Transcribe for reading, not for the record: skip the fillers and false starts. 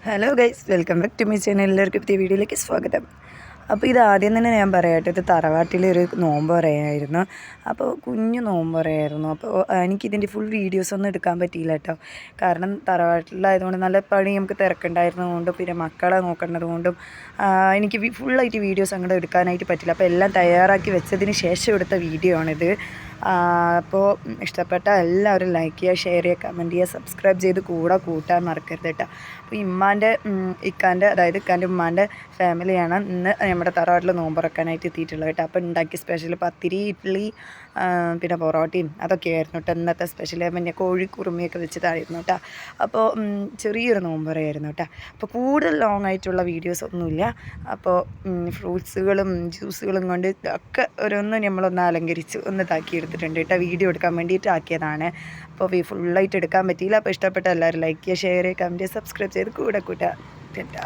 Hello guys, welcome back to my channel. എല്ലാവർക്കും പുതിയ വീഡിയോയിലേക്ക് സ്വാഗതം. അപ്പോൾ ഇത് ആദ്യം തന്നെ ഞാൻ പറയട്ടെ, ഇത് തറവാട്ടിലൊരു നോമ്പ് പറയായിരുന്നു. അപ്പോൾ കുഞ്ഞു നോമ്പ് പറയായിരുന്നു. അപ്പോൾ എനിക്കിതിൻ്റെ ഫുൾ വീഡിയോസൊന്നും എടുക്കാൻ പറ്റിയില്ല കേട്ടോ. കാരണം തറവാട്ടിലായതുകൊണ്ട് നല്ല പണി നമുക്ക് തിരക്കുണ്ടായിരുന്നതുകൊണ്ടും പിന്നെ മക്കളെ നോക്കേണ്ടതുകൊണ്ടും എനിക്ക് ഫുള്ളായിട്ട് വീഡിയോസ് അങ്ങോട്ട് എടുക്കാനായിട്ട് പറ്റില്ല. അപ്പോൾ എല്ലാം തയ്യാറാക്കി വെച്ചതിന് ശേഷം എടുത്ത വീഡിയോ ആണിത്. അപ്പോൾ ഇഷ്ടപ്പെട്ട എല്ലാവരും ലൈക്ക് ചെയ്യുക, ഷെയർ ചെയ്യുക, കമൻറ്റ് ചെയ്യുക, സബ്സ്ക്രൈബ് ചെയ്ത് കൂട്ടാൻ മറക്കരുത് കേട്ടോ. അപ്പോൾ അതായത് ഇക്കാൻ്റെ ഉമ്മാൻ്റെ ഫാമിലിയാണ് ഇന്ന് നമ്മുടെ തറവാട്ടിൽ നോമ്പുറക്കാനായിട്ട് എത്തിയിട്ടുള്ളത് കേട്ടോ. അപ്പോൾ ഉണ്ടാക്കിയ സ്പെഷ്യൽ പത്തിരി, ഇഡ്ഡലി, പിന്നെ പൊറോട്ടയും അതൊക്കെയായിരുന്നു കേട്ടോ ഇന്നത്തെ സ്പെഷ്യൽ. പിന്നെ കോഴിക്കുറുമിയൊക്കെ വെച്ചിട്ടായിരുന്നു കേട്ടോ. അപ്പോൾ ചെറിയൊരു നോമ്പുറയായിരുന്നു കേട്ടോ. അപ്പോൾ കൂടുതൽ ലോങ് ആയിട്ടുള്ള വീഡിയോസ് ഒന്നുമില്ല. അപ്പോൾ ഫ്രൂട്ട്സുകളും ജ്യൂസുകളും കൊണ്ട് ഒക്കെ നമ്മളൊന്ന് അലങ്കരിച്ച് ഒന്ന് ഇതാക്കിയെടുത്തിട്ടുണ്ട് കേട്ടോ. വീഡിയോ എടുക്കാൻ വേണ്ടിയിട്ട് ആക്കിയതാണ്. അപ്പോൾ ഫുള്ളായിട്ട് എടുക്കാൻ പറ്റിയില്ല. അപ്പോൾ ഇഷ്ടപ്പെട്ട എല്ലാവരും ലൈക്ക് ചെയ്യുക, ഷെയർ ചെയ്യുക, കമൻറ്റ് ചെയ്യുക, സബ്സ്ക്രൈബ് ചെയ്ത് കൂട്ടാം കേട്ടോ.